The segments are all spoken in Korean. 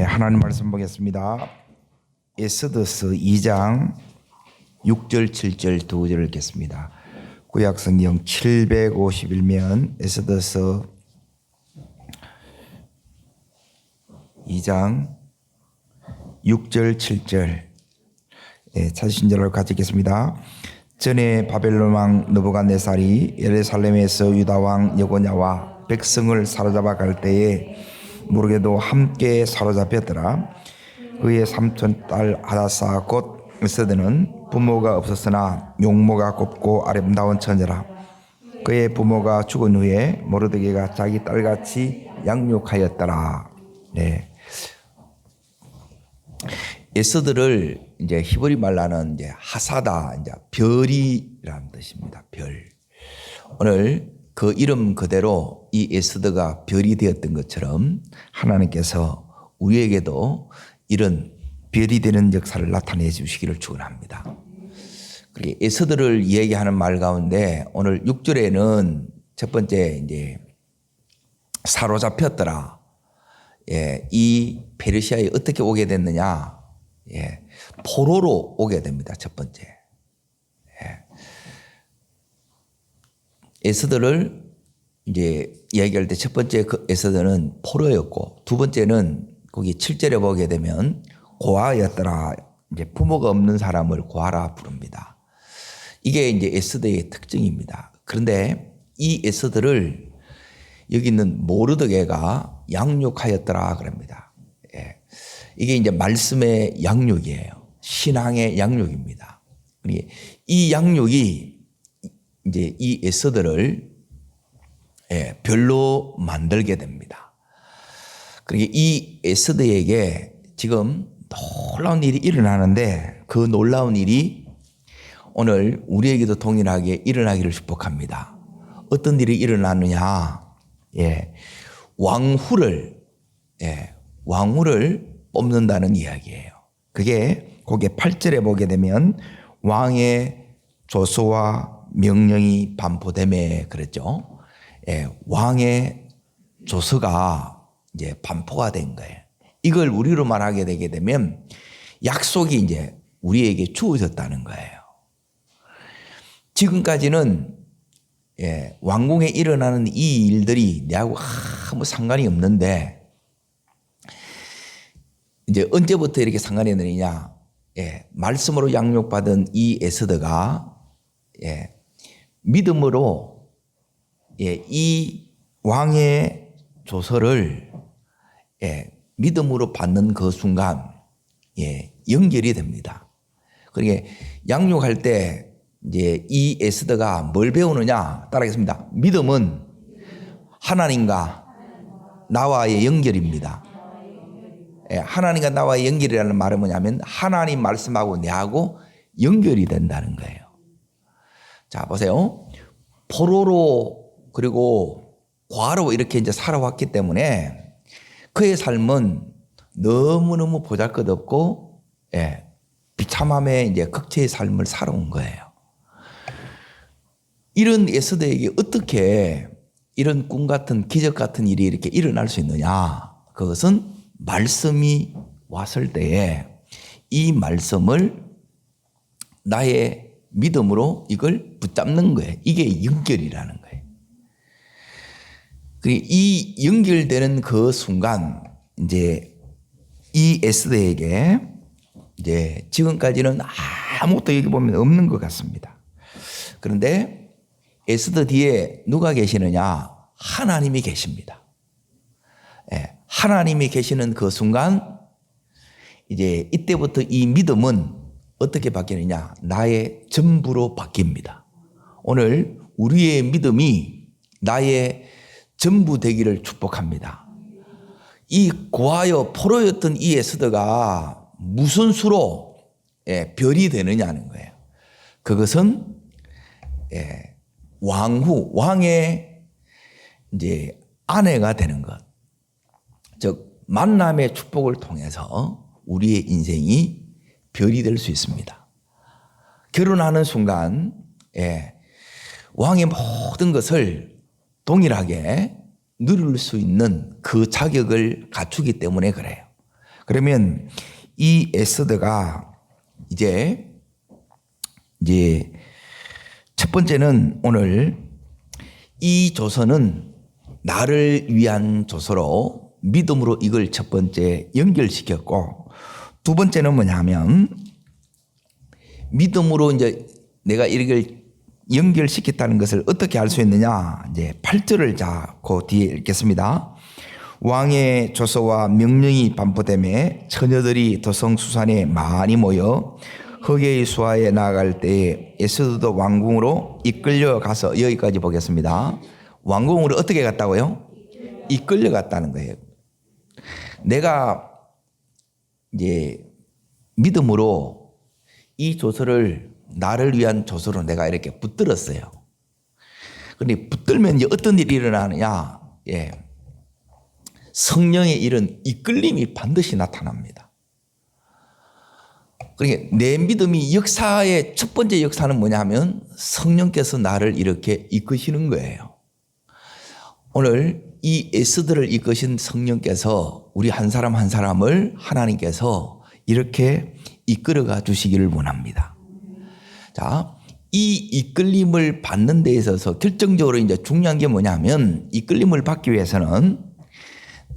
하나님 말씀 보겠습니다. 에스더서 2장 6절 7절 두 구절을 읽겠습니다. 구약성경 751면 에스더서 2장 6절 7절 찾으신 자를 같이 읽겠습니다. 전에 바벨론 왕 느부갓네살이 예루살렘에서 유다 왕 여고냐와 백성을 사로잡아 갈 때에 모르게도 함께 사로잡혔더라. 그의 삼촌 딸 하다사 곧 에스더는 부모가 없었으나 용모가 곱고 아름다운 처녀라. 그의 부모가 죽은 후에 모르드게가 자기 딸같이 양육하였더라. 네. 에스더를 이제 히브리 말로는 이제 하사다, 이제 별이라는 뜻입니다. 별. 오늘 그 이름 그대로 이 에스더가 별이 되었던 것처럼 하나님께서 우리에게도 이런 별이 되는 역사를 나타내 주시기를 축원합니다. 그리고 에스더를 이야기하는 말 가운데 오늘 6절에는 첫 번째 이제 사로잡혔더라. 이 페르시아에 어떻게 오게 됐느냐? 포로로 오게 됩니다. 첫 번째. 에스더를 이제 이야기할 때 첫 번째 그 에스더는 포로였고 두 번째는 거기 7절에 보게 되면 고아였더라. 이제 부모가 없는 사람을 고아라 부릅니다. 이게 이제 에스더의 특징입니다. 그런데 이 에스더를 여기 있는 모르드게가 양육하였더라 그럽니다. 이게 이제 말씀의 양육이에요. 신앙의 양육입니다. 이 양육이 이제 이 에스더를 별로 만들게 됩니다. 그리고 이 에스더에게 지금 놀라운 일이 일어나는데 그 놀라운 일이 오늘 우리에게도 동일하게 일어나기를 축복합니다. 어떤 일이 일어나느냐? 왕후를 뽑는다는 이야기예요. 그게 거기에 8절에 보게 되면 왕의 조서와 명령이 반포됨에 그랬죠. 왕의 조서가 이제 반포가 된 거예요. 이걸 우리로 말하게 되게 되면 약속이 이제 우리에게 주어졌다는 거예요. 지금까지는 왕궁에 일어나는 이 일들이 내하고 아무 상관이 없는데 이제 언제부터 이렇게 상관이 되느냐? 말씀으로 양육받은 이 에스더가 믿음으로 이 왕의 조서를 믿음으로 받는 그 순간 연결이 됩니다. 그러니까 양육할 때 이제 이 에스더가 뭘 배우느냐? 따라하겠습니다. 믿음은 하나님과 나와의 연결입니다. 하나님과 나와의 연결이라는 말은 뭐냐면 하나님 말씀하고 내하고 연결이 된다는 거예요. 자, 보세요. 포로로 그리고 과로 이렇게 이제 살아왔기 때문에 그의 삶은 너무너무 보잘것없고 비참함의 이제 극체의 삶을 살아온 거예요. 이런 에스더에게 어떻게 이런 꿈 같은 기적 같은 일이 이렇게 일어날 수 있느냐? 그것은 말씀이 왔을 때에 이 말씀을 나의 믿음으로 이걸 붙잡는 거예요. 이게 연결이라는 거예요. 이 연결되는 그 순간 이제 이 에스더에게 이제 지금까지는 아무것도 여기 보면 없는 것 같습니다. 그런데 에스더 뒤에 누가 계시느냐? 하나님이 계십니다. 하나님이 계시는 그 순간 이제 이때부터 이 믿음은 어떻게 바뀌느냐? 나의 전부로 바뀝니다. 오늘 우리의 믿음이 나의 전부 되기를 축복합니다. 이 고아여 포로였던 이 에스더가 무슨 수로 별이 되느냐는 거예요. 그것은 왕의 이제 아내가 되는 것. 즉 만남의 축복을 통해서 우리의 인생이 별이 될 수 있습니다. 결혼하는 순간 왕의 모든 것을 동일하게 누릴 수 있는 그 자격을 갖추기 때문에 그래요. 그러면 이 에스더가 이제 첫 번째는 오늘 이 조서는 나를 위한 조서로 믿음으로 이걸 첫 번째 연결시켰고, 두 번째는 뭐냐면 믿음으로 이제 내가 이걸 연결시켰다는 것을 어떻게 알 수 있느냐. 이제 8절을 그 뒤에 읽겠습니다. 왕의 조서와 명령이 반포되매 처녀들이 도성수산에 많이 모여 흑해의 수하에 나아갈 때에 에스더도 왕궁으로 이끌려 가서, 여기까지 보겠습니다. 왕궁으로 어떻게 갔다고요? 이끌려 갔다는 거예요. 내가 이제 믿음으로 이 조서를 나를 위한 조서로 내가 이렇게 붙들었어요. 그런데 붙들면 이제 어떤 일이 일어나느냐? 성령의 이런 이끌림이 반드시 나타납니다. 그러니까 내 믿음이 역사의 첫 번째 역사는 뭐냐면 성령께서 나를 이렇게 이끄시는 거예요. 오늘 이 에스더를 이끄신 성령께서 우리 한 사람 한 사람을 하나님께서 이렇게 이끌어가 주시기를 원합니다. 자, 이 이끌림을 받는 데 있어서 결정적으로 이제 중요한 게 뭐냐면, 이끌림을 받기 위해서는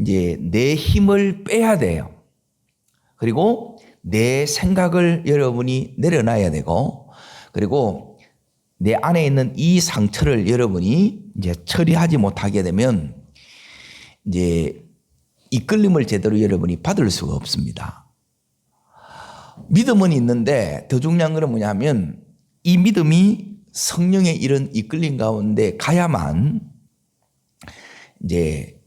이제 내 힘을 빼야 돼요. 그리고 내 생각을 여러분이 내려놔야 되고, 그리고 내 안에 있는 이 상처를 여러분이 이제 처리하지 못하게 되면 이제 이끌림을 제대로 여러분이 받을 수가 없습니다. 믿음은 있는데 더 중요한 것은 뭐냐면 이 믿음이 성령의 이런 이끌림 가운데 가야만 이제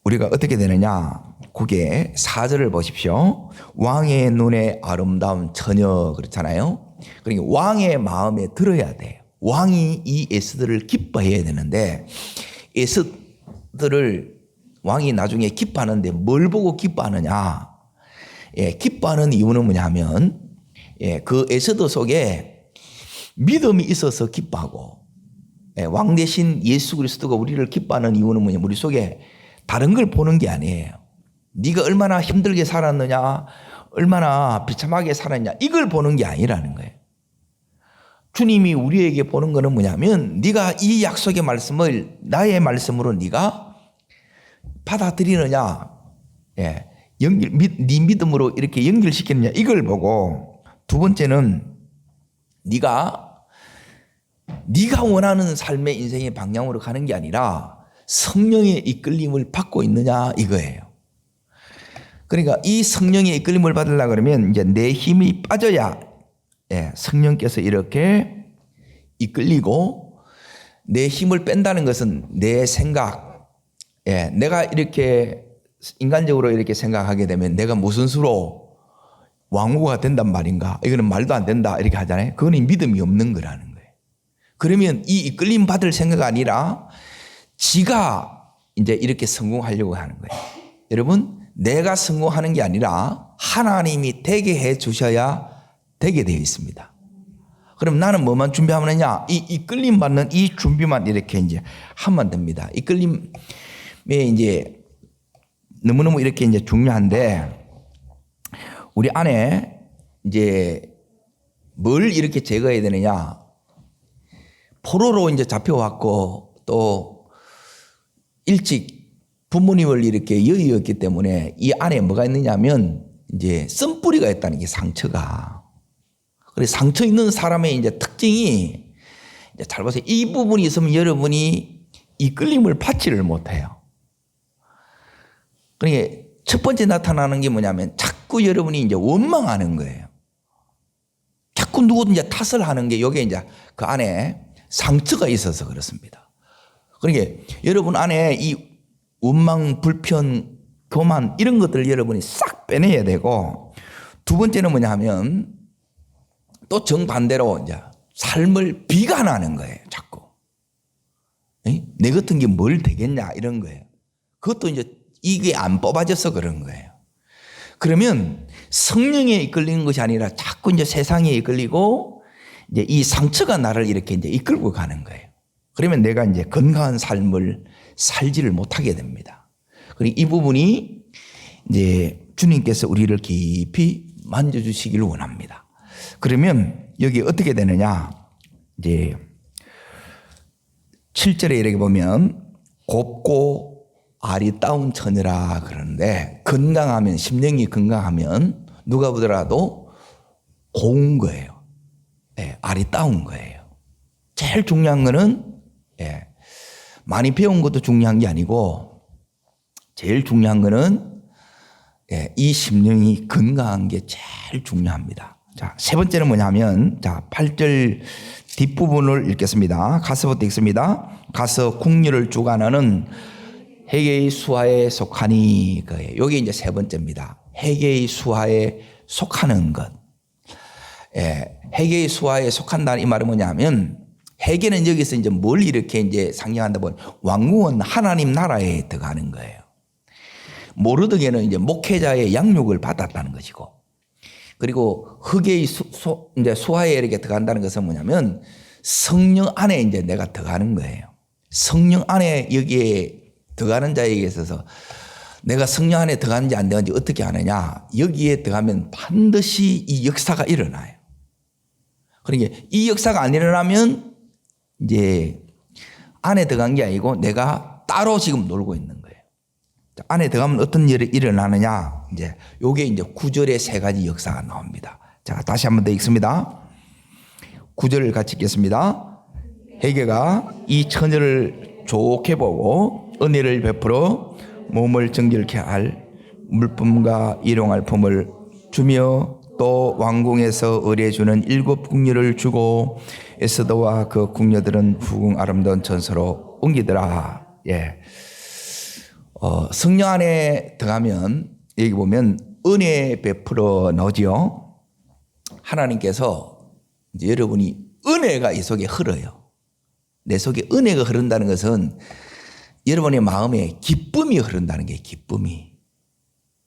우리가 어떻게 되느냐. 그게 4절을 보십시오. 왕의 눈에 아름다운 처녀 그렇잖아요. 그러니까 왕의 마음에 들어야 돼요. 왕이 이 에스더를 기뻐해야 되는데, 에스더를 왕이 나중에 기뻐하는데 뭘 보고 기뻐하느냐. 기뻐하는 이유는 뭐냐면 그 에스더 속에 믿음이 있어서 기뻐하고, 왕 대신 예수 그리스도가 우리를 기뻐하는 이유는 뭐냐면 우리 속에 다른 걸 보는 게 아니에요. 네가 얼마나 힘들게 살았느냐, 얼마나 비참하게 살았냐, 이걸 보는 게 아니라는 거예요. 주님이 우리에게 보는 거는 뭐냐면 네가 이 약속의 말씀을 나의 말씀으로 네가 받아들이느냐, 네 믿음으로 이렇게 연결시키느냐, 이걸 보고, 두 번째는 네가 원하는 삶의 인생의 방향으로 가는 게 아니라 성령의 이끌림을 받고 있느냐, 이거예요. 그러니까 이 성령의 이끌림을 받으려고 그러면 이제 내 힘이 빠져야 성령께서 이렇게 이끌리고, 내 힘을 뺀다는 것은 내 생각, 내가 이렇게 인간적으로 이렇게 생각하게 되면 내가 무슨 수로 왕후가 된단 말인가, 이거는 말도 안 된다 이렇게 하잖아요. 그거는 믿음이 없는 거라는 거예요. 그러면 이 이끌림 받을 생각 아니라 지가 이제 이렇게 성공하려고 하는 거예요. 여러분, 내가 성공하는 게 아니라 하나님이 되게 해 주셔야 되게 되어 있습니다. 그럼 나는 뭐만 준비하면 되냐? 이 이끌림 받는 이 준비만 이렇게 이제 하면 됩니다. 이끌림에 이제 너무너무 이렇게 이제 중요한데, 우리 안에 이제 뭘 이렇게 제거해야 되느냐? 포로로 이제 잡혀왔고 또 일찍 부모님을 이렇게 여의었기 때문에 이 안에 뭐가 있느냐면 이제 쓴뿌리가 있다는 게 상처가. 그래서 상처 있는 사람의 이제 특징이, 이제 잘 보세요. 이 부분이 있으면 여러분이 이끌림을 받지를 못해요. 그러니까 첫 번째 나타나는 게 뭐냐면 자꾸 여러분이 이제 원망하는 거예요. 자꾸 누구든지 탓을 하는 게, 여기에 이제 그 안에 상처가 있어서 그렇습니다. 그러니까 여러분 안에 이 원망, 불편, 교만, 이런 것들을 여러분이 싹 빼내야 되고, 두 번째는 뭐냐 하면 또 정반대로 이제 삶을 비관하는 거예요. 자꾸. 내 같은 게 뭘 되겠냐, 이런 거예요. 그것도 이제 이게 안 뽑아져서 그런 거예요. 그러면 성령에 이끌리는 것이 아니라 자꾸 이제 세상에 이끌리고, 이제 이 상처가 나를 이렇게 이제 이끌고 가는 거예요. 그러면 내가 이제 건강한 삶을 살지를 못하게 됩니다. 그리고 이 부분이 이제 주님께서 우리를 깊이 만져주시기를 원합니다. 그러면 여기 어떻게 되느냐? 이제 7절에 이렇게 보면 곱고 아리따운 처녀라 그러는데, 건강하면, 심령이 건강하면 누가 보더라도 고운 거예요. 예, 아리따운 거예요. 제일 중요한 거는, 예, 많이 배운 것도 중요한 게 아니고 제일 중요한 거는, 예, 이 심령이 건강한 게 제일 중요합니다. 자, 세 번째는 뭐냐면, 자, 8절 뒷부분을 읽겠습니다. 가서부터 읽습니다. 가서 궁녀를 주관하는 회개의 수하에 속하니, 그예요. 여기 이제 세 번째입니다. 회개의 수하에 속하는 것. 예, 회개의 수하에 속한다는 이 말은 뭐냐면, 회개는 여기서 이제 뭘 이렇게 이제 상징한다 보면 왕궁은 하나님 나라에 들어가는 거예요. 모르드게는 이제 목회자의 양육을 받았다는 것이고, 그리고 흑의 이제 수하에 이렇게 들어간다는 것은 뭐냐면 성령 안에 이제 내가 들어가는 거예요. 성령 안에 여기에 들어가는 자에게 있어서 내가 성령 안에 들어가는지 안 들어가는지 어떻게 아느냐? 여기에 들어가면 반드시 이 역사가 일어나요. 그러니까 이 역사가 안 일어나면 이제 안에 들어간 게 아니고 내가 따로 지금 놀고 있는 거예요. 안에 들어가면 어떤 일이 일어나느냐? 이제 요게 이제 9절에 세 가지 역사가 나옵니다. 자, 다시 한번 더 읽습니다. 9절을 같이 읽겠습니다. 회개가 이 처녀를 좋게 보고 은혜를 베풀어 몸을 정결케 할 물품과 일용할 품을 주며, 또 왕궁에서 의뢰주는 7 궁녀를 주고 에스더와 그 궁녀들은 후궁 아름다운 전서로 옮기더라. 예. 성령 안에 들어가면 여기 보면 은혜 베풀어 넣지요. 하나님께서 이제 여러분이 은혜가 이 속에 흘러요. 내 속에 은혜가 흐른다는 것은 여러분의 마음에 기쁨이 흐른다는 게, 기쁨이.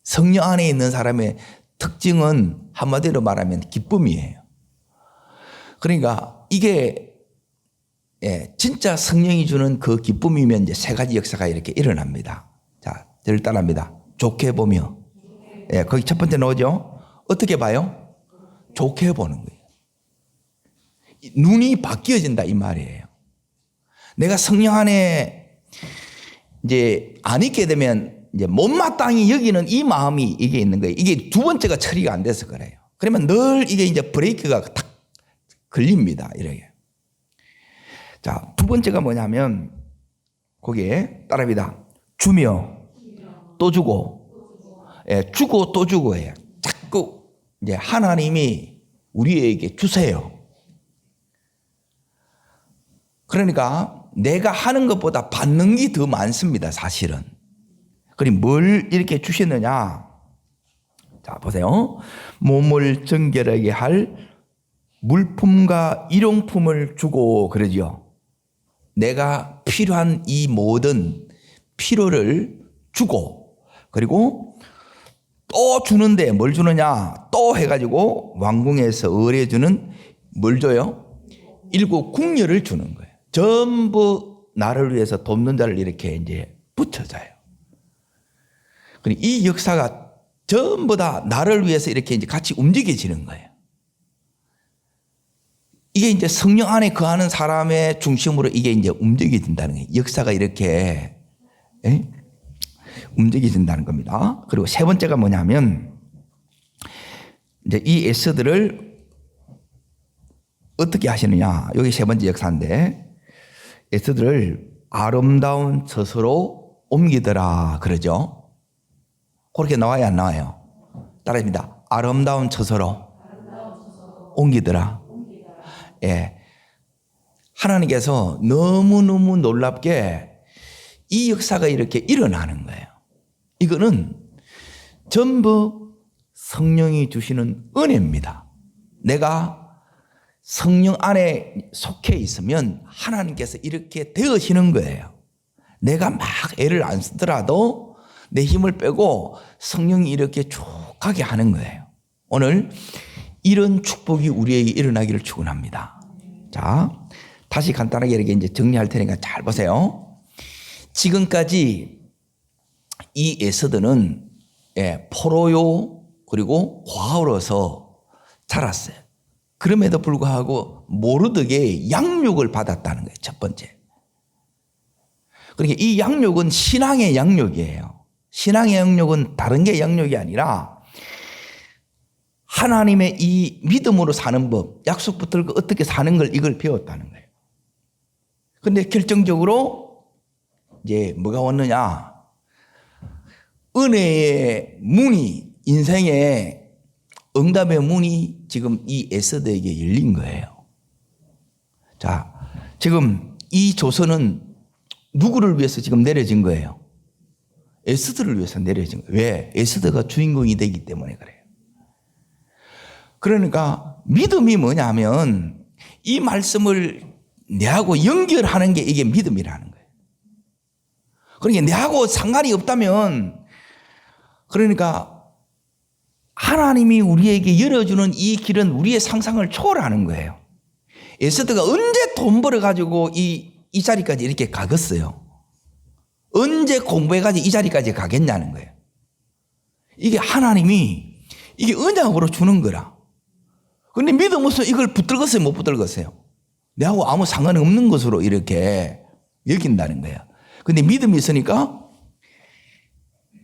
성령 안에 있는 사람의 특징은 한마디로 말하면 기쁨이에요. 그러니까 이게, 예, 진짜 성령이 주는 그 기쁨이면 이제 세 가지 역사가 이렇게 일어납니다. 자, 저를 따라합니다. 좋게 보며. 예, 거기 첫 번째 나오죠? 어떻게 봐요? 좋게 보는 거예요. 눈이 바뀌어진다 이 말이에요. 내가 성령 안에 이제 안 있게 되면 이제 못마땅히 여기는 이 마음이 이게 있는 거예요. 이게 두 번째가 처리가 안 돼서 그래요. 그러면 늘 이게 이제 브레이크가 탁 걸립니다. 이렇게. 자, 두 번째가 뭐냐면 거기에 따라합니다. 주며 또 주고, 예, 주고 또 주고예요. 자꾸 이제 하나님이 우리에게 주세요. 그러니까 내가 하는 것보다 받는 게 더 많습니다, 사실은. 그럼 뭘 이렇게 주셨느냐? 자, 보세요. 몸을 정결하게 할 물품과 일용품을 주고 그러죠. 내가 필요한 이 모든 필요를 주고, 그리고 또 주는데 뭘 주느냐? 또 해가지고 왕궁에서 의뢰주는 뭘 줘요? 7 궁녀를 주는 거예요. 전부 나를 위해서 돕는 자를 이렇게 이제 붙여줘요. 이 역사가 전부 다 나를 위해서 이렇게 이제 같이 움직여지는 거예요. 이게 이제 성령 안에 거하는 사람의 중심으로 이게 이제 움직여진다는 거예요. 역사가 이렇게, 예? 움직여진다는 겁니다. 그리고 세 번째가 뭐냐면, 이제 이 에스더를 어떻게 하시느냐. 여기 세 번째 역사인데, 에스더를 아름다운 처소로 옮기더라 그러죠. 그렇게 나와요, 안 나와요? 따라합니다. 아름다운 처소로 옮기더라. 예. 하나님께서 너무너무 놀랍게 이 역사가 이렇게 일어나는 거예요. 이거는 전부 성령이 주시는 은혜입니다. 내가 성령 안에 속해 있으면 하나님께서 이렇게 되어지는 거예요. 내가 막 애를 안 쓰더라도 내 힘을 빼고 성령이 이렇게 쭉 가게 하는 거예요. 오늘 이런 축복이 우리에게 일어나기를 축원합니다. 자, 다시 간단하게 이렇게 이제 정리할 테니까 잘 보세요. 지금까지 이 에스더는 포로요 그리고 과로서 자랐어요. 그럼에도 불구하고 모르드게 양육을 받았다는 거예요. 첫 번째. 그러니까 이 양육은 신앙의 양육이에요. 신앙의 양육은 다른 게 양육이 아니라 하나님의 이 믿음으로 사는 법, 약속 붙들고 어떻게 사는 걸 이걸 배웠다는 거예요. 그런데 결정적으로 이제 뭐가 왔느냐? 은혜의 문이, 인생의 응답의 문이 지금 이 에스더에게 열린 거예요. 자, 지금 이 조서는 누구를 위해서 지금 내려진 거예요? 에스더를 위해서 내려진 거예요. 왜? 에스더가 주인공이 되기 때문에 그래요. 그러니까 믿음이 뭐냐면 이 말씀을 내하고 연결하는 게 이게 믿음이라는 거예요. 그러니까 내하고 상관이 없다면 그러니까 하나님이 우리에게 열어주는 이 길은 우리의 상상을 초월하는 거예요. 에스더가 언제 돈 벌어가지고 이 자리까지 이렇게 가겠어요? 언제 공부해가지고 이 자리까지 가겠냐는 거예요. 이게 하나님이 이게 언약으로 주는 거라. 근데 믿음 없어 이걸 붙들겠어요? 못 붙들겠어요? 내하고 아무 상관이 없는 것으로 이렇게 여긴다는 거예요. 근데 믿음이 있으니까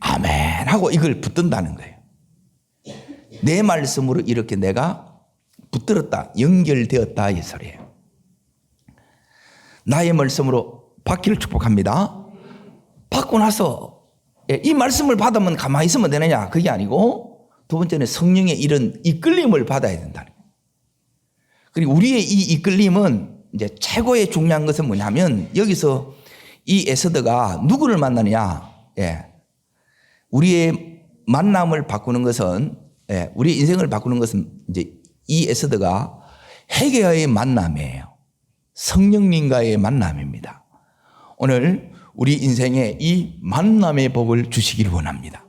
아멘 하고 이걸 붙든다는 거예요. 내 말씀으로 이렇게 내가 붙들었다, 연결되었다 이 소리예요. 나의 말씀으로 받기를 축복합니다. 받고 나서 이 말씀을 받으면 가만히 있으면 되느냐? 그게 아니고 두 번째는 성령의 이런 이끌림을 받아야 된다는 거예요. 그리고 우리의 이 이끌림은 이제 최고의 중요한 것은 뭐냐면 여기서 이 에스더가 누구를 만나느냐? 우리의 만남을 바꾸는 것은 우리 인생을 바꾸는 것은 이제 이 에스더가 회개와의 만남이에요. 성령님과의 만남입니다. 오늘 우리 인생에 이 만남의 복을 주시기를 원합니다.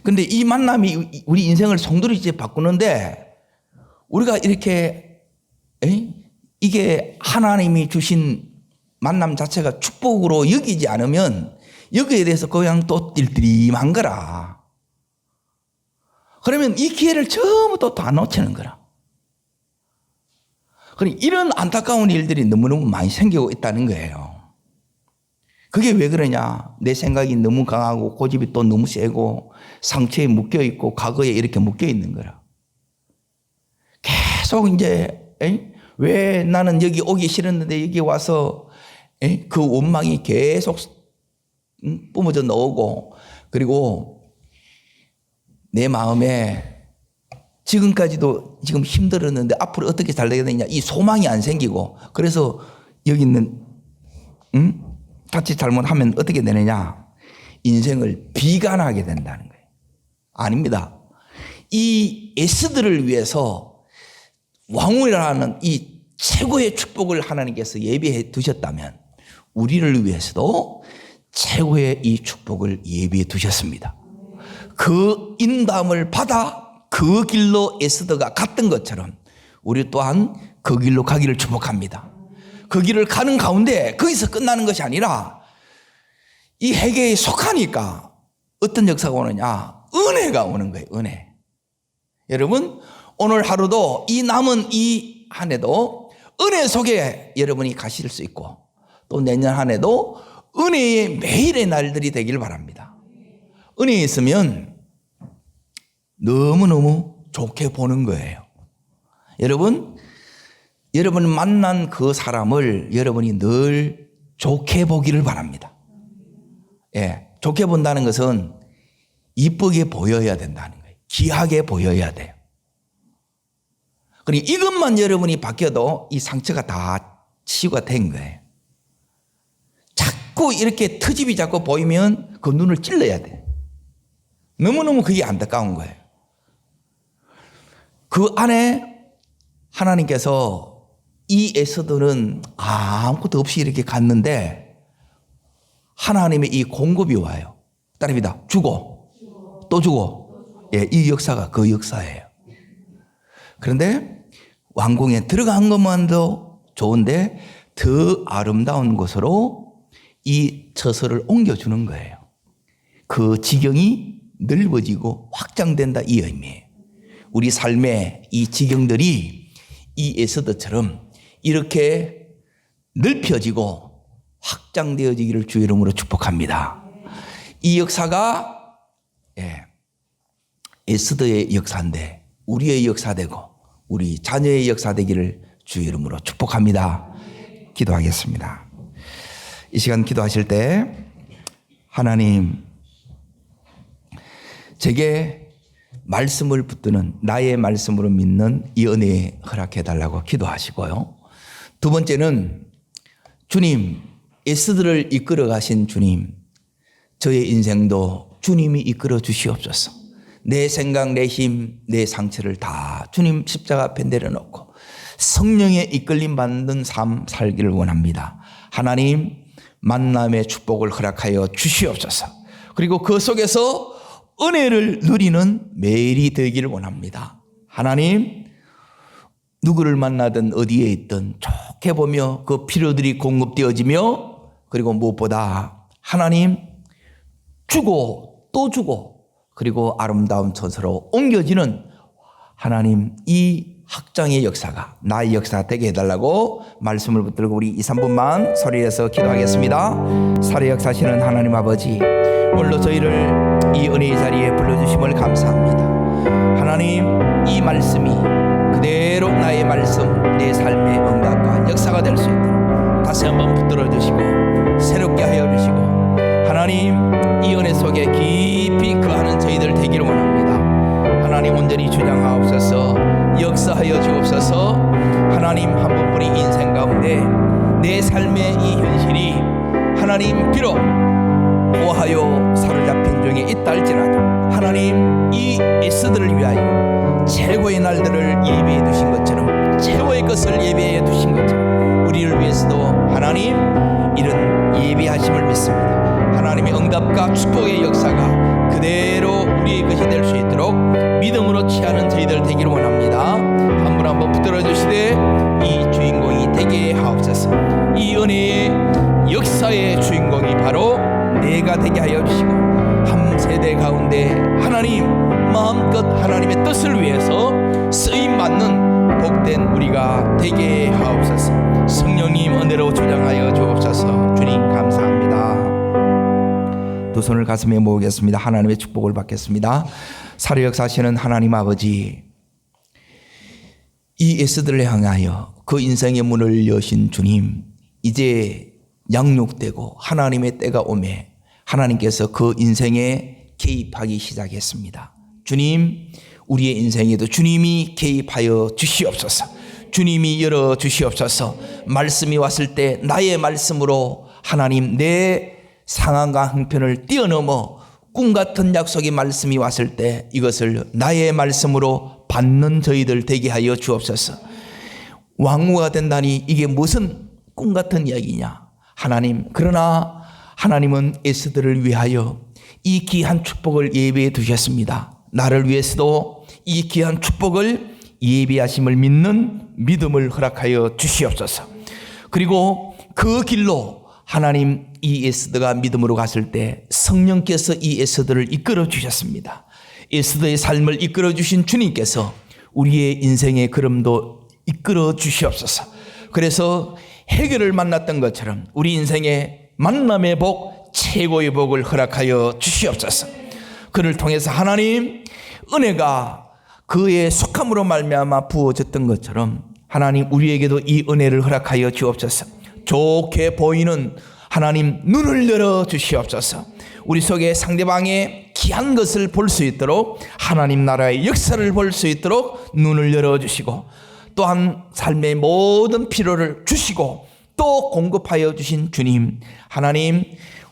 그런데 이 만남이 우리 인생을 송두리째 바꾸는데 우리가 이렇게 이게 하나님이 주신 만남 자체가 축복으로 여기지 않으면 여기에 대해서 그냥 또 띨띨한 거라. 그러면 이 기회를 처음부터 다 놓치는 거라. 그러니까 이런 안타까운 일들이 너무너무 많이 생기고 있다는 거예요. 그게 왜 그러냐? 내 생각이 너무 강하고 고집이 또 너무 세고 상처에 묶여 있고 과거에 이렇게 묶여 있는 거라. 계속 이제 왜 나는 여기 오기 싫었는데 여기 와서 그 원망이 계속 뿜어져 나오고 그리고 내 마음에 지금까지도 지금 힘들었는데 앞으로 어떻게 잘 되겠느냐 이 소망이 안 생기고 그래서 여기 있는 같이 잘못하면 어떻게 되느냐 인생을 비관하게 된다는 거예요. 아닙니다. 이 에스더를 위해서 왕후라는 이 최고의 축복을 하나님께서 예비해 두셨다면 우리를 위해서도 최고의 이 축복을 예비해 두셨습니다. 그 인담을 받아 그 길로 에스더가 갔던 것처럼 우리 또한 그 길로 가기를 축복합니다. 그 길을 가는 가운데 거기서 끝나는 것이 아니라 이 회개에 속하니까 어떤 역사가 오느냐? 은혜가 오는 거예요. 은혜. 여러분 오늘 하루도 이 남은 이 한 해도 은혜 속에 여러분이 가실 수 있고 또 내년 한 해도 은혜의 매일의 날들이 되길 바랍니다. 은혜에 있으면 너무너무 좋게 보는 거예요. 여러분 만난 그 사람을 여러분이 늘 좋게 보기를 바랍니다. 좋게 본다는 것은 이쁘게 보여야 된다는 거예요. 귀하게 보여야 돼요. 그러니까 이것만 여러분이 바뀌어도 이 상처가 다 치유가 된 거예요. 자꾸 이렇게 트집이 자꾸 보이면 그 눈을 찔러야 돼요. 너무너무 그게 안타까운 거예요. 그 안에 하나님께서 이 에스더는 아무것도 없이 이렇게 갔는데 하나님의 이 공급이 와요. 따릅니다. 주고 또 주고. 이 역사가 그 역사예요. 그런데 왕궁에 들어간 것만도 좋은데 더 아름다운 곳으로 이 처소를 옮겨주는 거예요. 그 지경이 넓어지고 확장된다 이 의미예요. 우리 삶의 이 지경들이 이 에스더처럼 이렇게 넓혀지고 확장되어지기를 주의 이름으로 축복합니다. 이 역사가 에스더의 역사인데 우리의 역사되고 우리 자녀의 역사되기를 주의 이름으로 축복합니다. 기도하겠습니다. 이 시간 기도하실 때 하나님, 제게 말씀을 붙드는 나의 말씀으로 믿는 이 은혜 허락해 달라고 기도하시고요. 두 번째는 주님, 에스더를 이끌어 가신 주님, 저의 인생도 주님이 이끌어 주시옵소서. 내 생각, 내 힘, 내 상처를 다 주님 십자가 앞에 내려놓고 성령의 이끌림 받는 삶 살기를 원합니다. 하나님, 만남의 축복을 허락하여 주시옵소서. 그리고 그 속에서 은혜를 누리는 매일이 되기를 원합니다. 하나님, 누구를 만나든 어디에 있든 좋게 보며 그 필요들이 공급되어지며 그리고 무엇보다 하나님 주고 또 주고 그리고 아름다운 처소로 옮겨지는 하나님 이 확장의 역사가 나의 역사가 되게 해달라고 말씀을 붙들고 우리 2, 3분만 소리내서 기도하겠습니다. 살의 역사시는 하나님 아버지, 오늘도 저희를 이 은혜의 자리에 불러주심을 감사합니다. 하나님, 이 말씀이 그대로 나의 말씀, 내 삶의 응답과 역사가 될 수 있도록 다시 한번 붙들어 주시고 새롭게 하여 주시고 하나님, 이 은혜 속에 깊이 거하는 저희들 되기를 원합니다. 하나님, 온전히 주장하옵소서. 역사하여 주옵소서. 하나님, 한 번뿐인 인생 가운데 내 삶의 이 현실이 하나님 비록 고하여 사로잡힌 중에 있다 할지라도 하나님, 이 에스더를 위하여 최고의 날들을 예비해 두신 것처럼 최고의 것을 예비해 두신 것처럼 우리를 위해서도 하나님 이런 예비하심을 믿습니다. 하나님의 응답과 축복의 역사가 그대로 우리의 것이 될 수 있도록 믿음으로 취하는 저희들 되기를 원합니다. 한 분 한 분 붙들어 주시되 이 주인공이 되게 하옵소서. 이 은혜의 역사의 주인공이 바로 내가 되게 하여 주시고 한 세대 가운데 하나님 마음껏 하나님의 뜻을 위해서 쓰임받는 복된 우리가 되게 하옵소서. 성령님 은혜로 주장하여 주옵소서. 주님 감사합니다. 두 손을 가슴에 모으겠습니다. 하나님의 축복을 받겠습니다. 살의 역사하시는 하나님 아버지, 이 에스더를 향하여 그 인생의 문을 여신 주님, 이제 양육되고 하나님의 때가 오매 하나님께서 그 인생에 개입하기 시작했습니다. 주님, 우리의 인생에도 주님이 개입하여 주시옵소서. 주님이 열어 주시옵소서. 말씀이 왔을 때 나의 말씀으로 하나님 내 상황과 형편을 뛰어넘어 꿈같은 약속의 말씀이 왔을 때 이것을 나의 말씀으로 받는 저희들 되게 하여 주옵소서. 왕후가 된다니 이게 무슨 꿈같은 이야기냐. 하나님, 그러나 하나님은 에스더를 위하여 이 귀한 축복을 예비해 두셨습니다. 나를 위해서도 이 귀한 축복을 예비하심을 믿는 믿음을 허락하여 주시옵소서. 그리고 그 길로 하나님, 이 에스더가 믿음으로 갔을 때 성령께서 이 에스더를 이끌어 주셨습니다. 에스더의 삶을 이끌어 주신 주님께서 우리의 인생의 걸음도 이끌어 주시옵소서. 그래서 해결을 만났던 것처럼 우리 인생의 만남의 복, 최고의 복을 허락하여 주시옵소서. 그를 통해서 하나님 은혜가 그의 속함으로 말미암아 부어졌던 것처럼 하나님 우리에게도 이 은혜를 허락하여 주옵소서. 좋게 보이는 하나님 눈을 열어 주시옵소서. 우리 속에 상대방의 귀한 것을 볼 수 있도록 하나님 나라의 역사를 볼 수 있도록 눈을 열어 주시고 또한 삶의 모든 필요를 주시고 또 공급하여 주신 주님, 하나님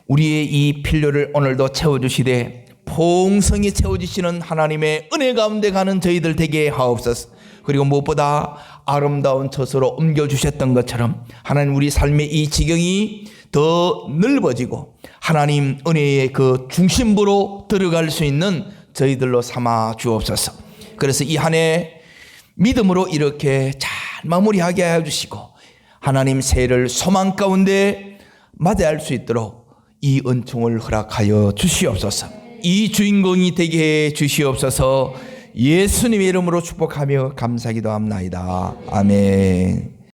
우리의 이 필요를 오늘도 채워주시되 풍성히 채워주시는 하나님의 은혜 가운데 가는 저희들 되게 하옵소서. 그리고 무엇보다 아름다운 처소로 옮겨주셨던 것처럼 하나님 우리 삶의 이 지경이 더 넓어지고 하나님 은혜의 그 중심부로 들어갈 수 있는 저희들로 삼아 주옵소서. 그래서 이 한 해 믿음으로 이렇게 잘 마무리하게 하여 주시고 하나님 새해를 소망 가운데 맞이할 수 있도록 이 은총을 허락하여 주시옵소서. 이 주인공이 되게 해 주시옵소서. 예수님의 이름으로 축복하며 감사기도 합나이다. 아멘.